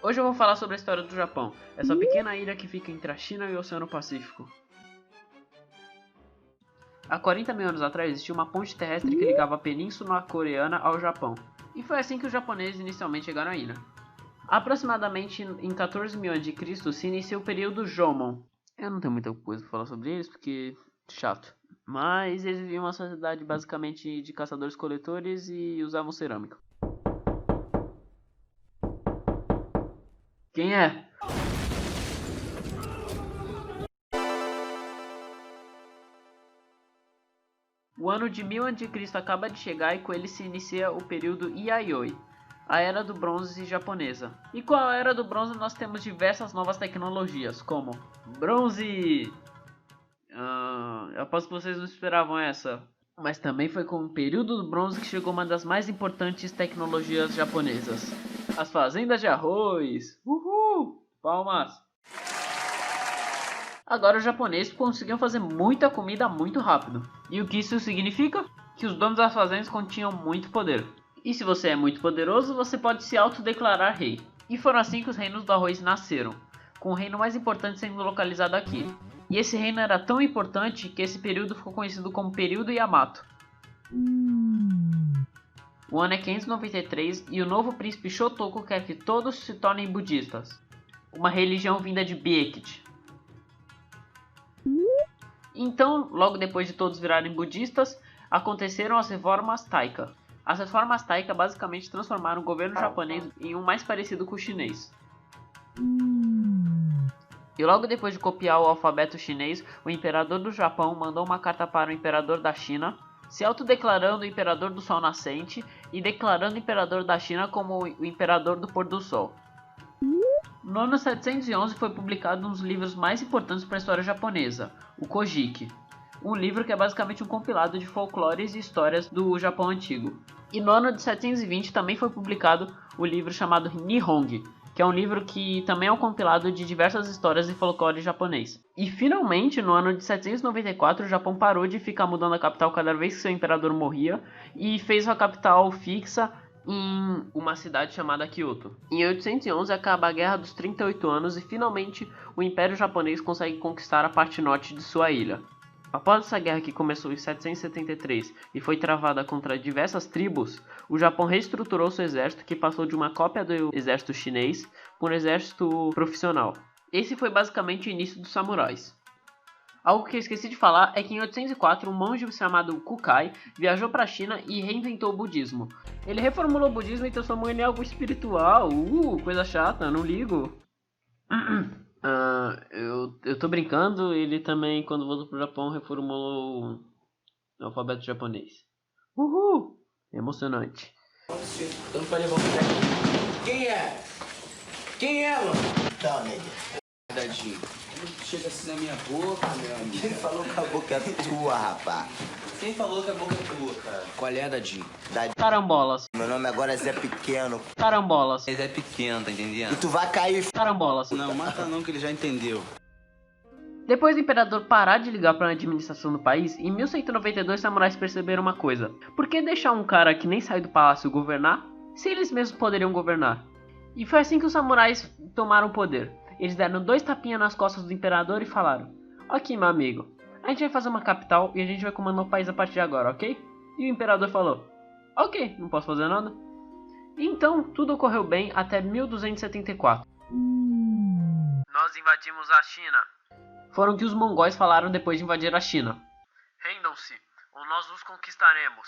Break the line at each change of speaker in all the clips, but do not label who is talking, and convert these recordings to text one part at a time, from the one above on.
Hoje eu vou falar sobre a história do Japão, essa pequena ilha que fica entre a China e o Oceano Pacífico. Há 40 mil anos atrás existia uma ponte terrestre que ligava a península coreana ao Japão, e foi assim que os japoneses inicialmente chegaram à ilha. Aproximadamente em 14 mil a.C. se inicia o período Jomon. Eu não tenho muita coisa para falar sobre eles porque chato, mas eles viviam uma sociedade basicamente de caçadores-coletores e usavam cerâmica. Quem é? O ano de 1000 a.C. acaba de chegar e com ele se inicia o período Yayoi, a Era do Bronze japonesa. E com a Era do Bronze nós temos diversas novas tecnologias, como bronze... eu aposto que vocês não esperavam essa. Mas também foi com o período do bronze que chegou uma das mais importantes tecnologias japonesas. As fazendas de arroz. Uhul! Palmas! Agora os japoneses conseguiam fazer muita comida muito rápido. E o que isso significa? Que os donos das fazendas continham muito poder. E se você é muito poderoso, você pode se autodeclarar rei. E foram assim que os reinos do arroz nasceram, com o reino mais importante sendo localizado aqui. E esse reino era tão importante que esse período ficou conhecido como período Yamato. O ano é 593 e o novo príncipe Shotoku quer que todos se tornem budistas, uma religião vinda de Baekje. Então, logo depois de todos virarem budistas, aconteceram as reformas Taika. As reformas Taika basicamente transformaram o governo japonês em um mais parecido com o chinês. E logo depois de copiar o alfabeto chinês, o imperador do Japão mandou uma carta para o imperador da China, se autodeclarando o imperador do sol nascente e declarando o imperador da China como o imperador do pôr do sol. No ano 711 foi publicado um dos livros mais importantes para a história japonesa, o Kojiki, um livro que é basicamente um compilado de folclores e histórias do Japão antigo. E no ano de 720 também foi publicado o livro chamado Nihongi, que é um livro que também é um compilado de diversas histórias e folclore japonês. E finalmente, no ano de 794, o Japão parou de ficar mudando a capital cada vez que seu imperador morria e fez sua capital fixa em uma cidade chamada Kyoto. Em 811 acaba a Guerra dos 38 anos e finalmente o Império Japonês consegue conquistar a parte norte de sua ilha. Após essa guerra que começou em 773 e foi travada contra diversas tribos, o Japão reestruturou seu exército, que passou de uma cópia do exército chinês para um exército profissional. Esse foi basicamente o início dos samurais. Algo que eu esqueci de falar é que em 804 um monge chamado Kukai viajou para a China e reinventou o budismo. Ele reformulou o budismo e transformou ele em algo espiritual. Coisa chata, não ligo. Eu tô brincando, ele também, quando voltou pro Japão, reformulou o alfabeto japonês. Uhul! Emocionante.
Quem é? Quem é, mano?
Então, nega.
Dadinho, chega assim na minha boca, meu amigo.
Quem falou que a boca é tua, rapá?
Quem falou que a boca é tua, cara? Qual é, Dadinho?
Carambolas.
Meu nome agora é Zé Pequeno.
Carambolas.
Ele é pequeno, tá entendendo?
E tu vai cair,
Carambolas.
Não, mata não que ele já entendeu.
Depois do imperador parar de ligar para a administração do país, em 1192 os samurais perceberam uma coisa. Por que deixar um cara que nem saiu do palácio governar, se eles mesmos poderiam governar? E foi assim que os samurais tomaram o poder. Eles deram 2 tapinhas nas costas do imperador e falaram: Ok, meu amigo, a gente vai fazer uma capital e a gente vai comandar o país a partir de agora, ok? E o imperador falou: Ok, não posso fazer nada. Então, tudo ocorreu bem até 1274. Nós invadimos a China. Foram que os mongóis falaram depois de invadir a China. Rendam-se, ou nós os conquistaremos.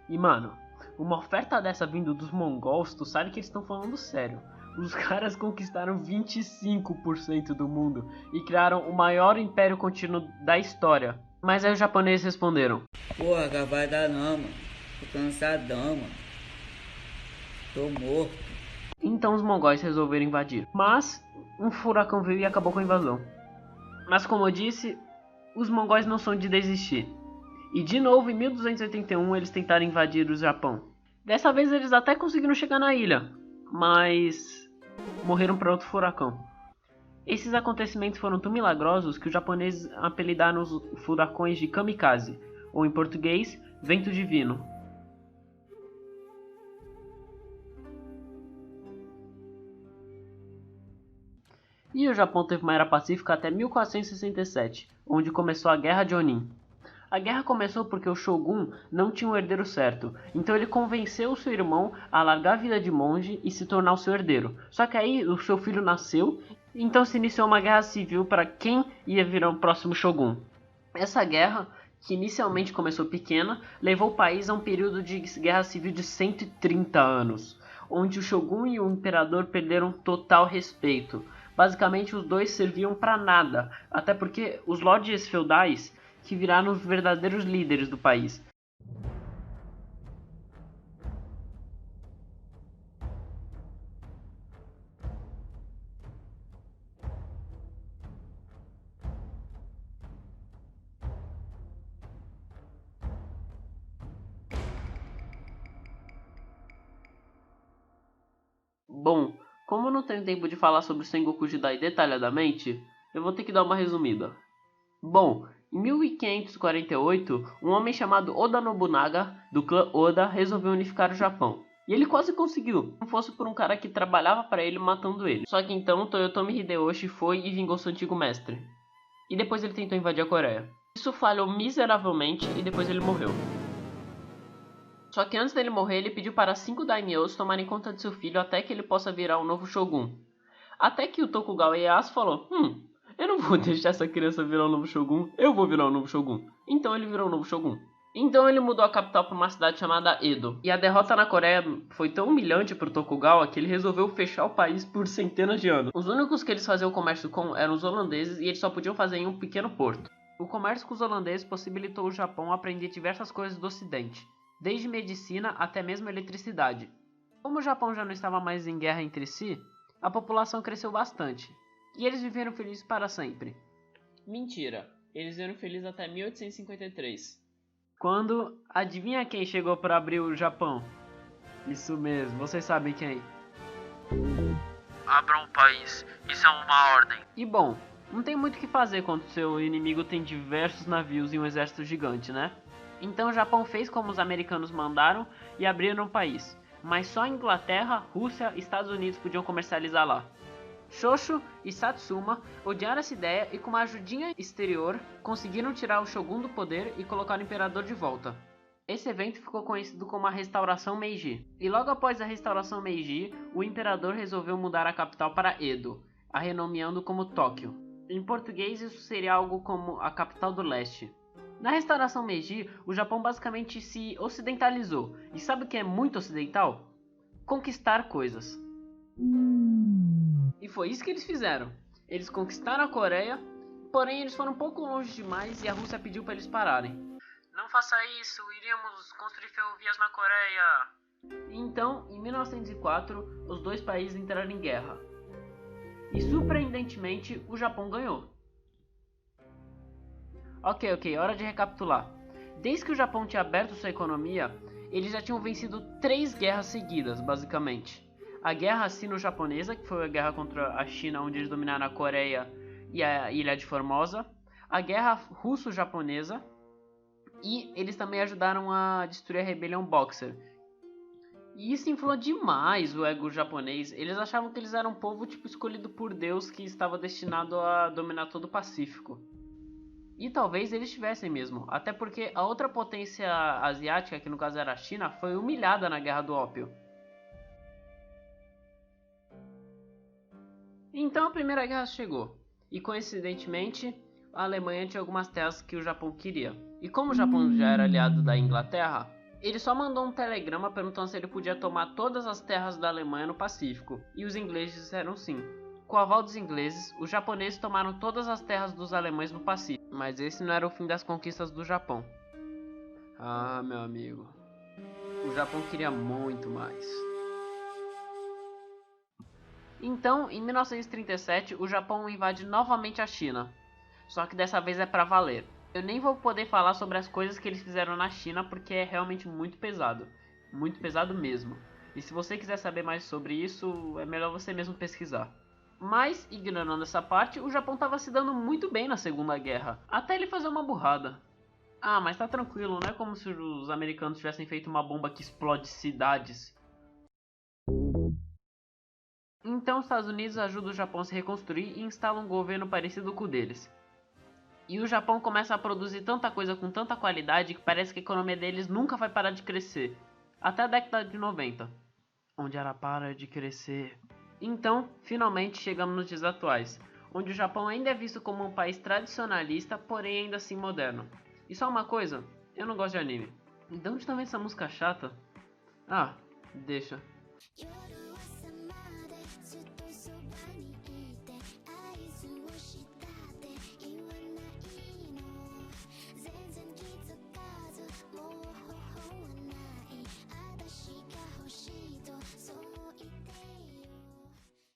E mano, uma oferta dessa vindo dos mongóis, tu sabe que eles estão falando sério. Os caras conquistaram 25% do mundo e criaram o maior império contínuo da história. Mas aí os japoneses responderam:
Porra, cara, vai dar não, mano. Tô cansadão, mano. Tô morto.
Então os mongóis resolveram invadir. Mas um furacão veio e acabou com a invasão. Mas como eu disse, os mongóis não são de desistir. E de novo, em 1281, eles tentaram invadir o Japão. Dessa vez eles até conseguiram chegar na ilha, mas morreram para outro furacão. Esses acontecimentos foram tão milagrosos que os japoneses apelidaram os furacões de kamikaze, ou em português, vento divino. E o Japão teve uma era pacífica até 1467, onde começou a Guerra de Onin. A guerra começou porque o Shogun não tinha um herdeiro certo, então ele convenceu o seu irmão a largar a vida de monge e se tornar o seu herdeiro. Só que aí o seu filho nasceu, então se iniciou uma guerra civil para quem ia virar o próximo Shogun. Essa guerra, que inicialmente começou pequena, levou o país a um período de guerra civil de 130 anos, onde o Shogun e o imperador perderam total respeito. Basicamente os dois serviam para nada, até porque os lordes feudais que viraram os verdadeiros líderes do país. Bom, como eu não tenho tempo de falar sobre o Sengoku Jidai detalhadamente, eu vou ter que dar uma resumida. Bom, em 1548, um homem chamado Oda Nobunaga, do clã Oda, resolveu unificar o Japão. E ele quase conseguiu, se não fosse por um cara que trabalhava para ele matando ele. Só que então Toyotomi Hideyoshi foi e vingou seu antigo mestre. E depois ele tentou invadir a Coreia. Isso falhou miseravelmente e depois ele morreu. Só que antes dele morrer, ele pediu para 5 daimyos tomarem conta de seu filho até que ele possa virar um novo Shogun. Até que o Tokugawa Ieyasu falou, eu não vou deixar essa criança virar um novo Shogun, eu vou virar um novo Shogun. Então ele virou um novo Shogun. Então ele mudou a capital para uma cidade chamada Edo. E a derrota na Coreia foi tão humilhante para o Tokugawa que ele resolveu fechar o país por centenas de anos. Os únicos que eles faziam comércio com eram os holandeses e eles só podiam fazer em um pequeno porto. O comércio com os holandeses possibilitou o Japão aprender diversas coisas do ocidente, desde medicina até mesmo eletricidade. Como o Japão já não estava mais em guerra entre si, a população cresceu bastante. E eles viveram felizes para sempre. Mentira, eles viveram felizes até 1853. Quando, adivinha quem chegou para abrir o Japão? Isso mesmo, vocês sabem quem. Abram o país, isso é uma ordem. E bom, não tem muito o que fazer quando seu inimigo tem diversos navios e um exército gigante, né? Então o Japão fez como os americanos mandaram e abriram o país. Mas só a Inglaterra, Rússia e Estados Unidos podiam comercializar lá. Shoshu e Satsuma odiaram essa ideia e com uma ajudinha exterior conseguiram tirar o Shogun do poder e colocar o imperador de volta. Esse evento ficou conhecido como a Restauração Meiji. E logo após a Restauração Meiji, o imperador resolveu mudar a capital para Edo, a renomeando como Tóquio. Em português isso seria algo como a capital do leste. Na Restauração Meiji, o Japão basicamente se ocidentalizou. E sabe o que é muito ocidental? Conquistar coisas. E foi isso que eles fizeram. Eles conquistaram a Coreia, porém eles foram um pouco longe demais e a Rússia pediu para eles pararem. Não faça isso, iríamos construir ferrovias na Coreia. Então, em 1904, os dois países entraram em guerra. E surpreendentemente, o Japão ganhou. Ok, hora de recapitular. Desde que o Japão tinha aberto sua economia, eles já tinham vencido 3 guerras seguidas, basicamente. A Guerra Sino-Japonesa, que foi a guerra contra a China, onde eles dominaram a Coreia e a Ilha de Formosa. A Guerra Russo-Japonesa. E eles também ajudaram a destruir a rebelião Boxer. E isso inflou demais o ego japonês. Eles achavam que eles eram um povo escolhido por Deus que estava destinado a dominar todo o Pacífico. E talvez eles tivessem mesmo, até porque a outra potência asiática, que no caso era a China, foi humilhada na Guerra do Ópio. Então a Primeira Guerra chegou, e coincidentemente a Alemanha tinha algumas terras que o Japão queria. E como o Japão já era aliado da Inglaterra, ele só mandou um telegrama perguntando se ele podia tomar todas as terras da Alemanha no Pacífico, e os ingleses disseram sim. Com o aval dos ingleses, os japoneses tomaram todas as terras dos alemães no Pacífico, mas esse não era o fim das conquistas do Japão. Ah, meu amigo, o Japão queria muito mais. Então, em 1937, o Japão invade novamente a China. Só que dessa vez é pra valer. Eu nem vou poder falar sobre as coisas que eles fizeram na China porque é realmente muito pesado. Muito pesado mesmo. E se você quiser saber mais sobre isso, é melhor você mesmo pesquisar. Mas, ignorando essa parte, o Japão estava se dando muito bem na Segunda Guerra. Até ele fazer uma burrada. Ah, mas tá tranquilo, não é como se os americanos tivessem feito uma bomba que explode cidades. Então os Estados Unidos ajudam o Japão a se reconstruir e instalam um governo parecido com o deles. E o Japão começa a produzir tanta coisa com tanta qualidade que parece que a economia deles nunca vai parar de crescer. Até a década de 90, onde ela para de crescer. Então, finalmente chegamos nos dias atuais, onde o Japão ainda é visto como um país tradicionalista, porém ainda assim moderno. E só uma coisa, eu não gosto de anime. De onde tá vendo essa música chata? Ah, deixa.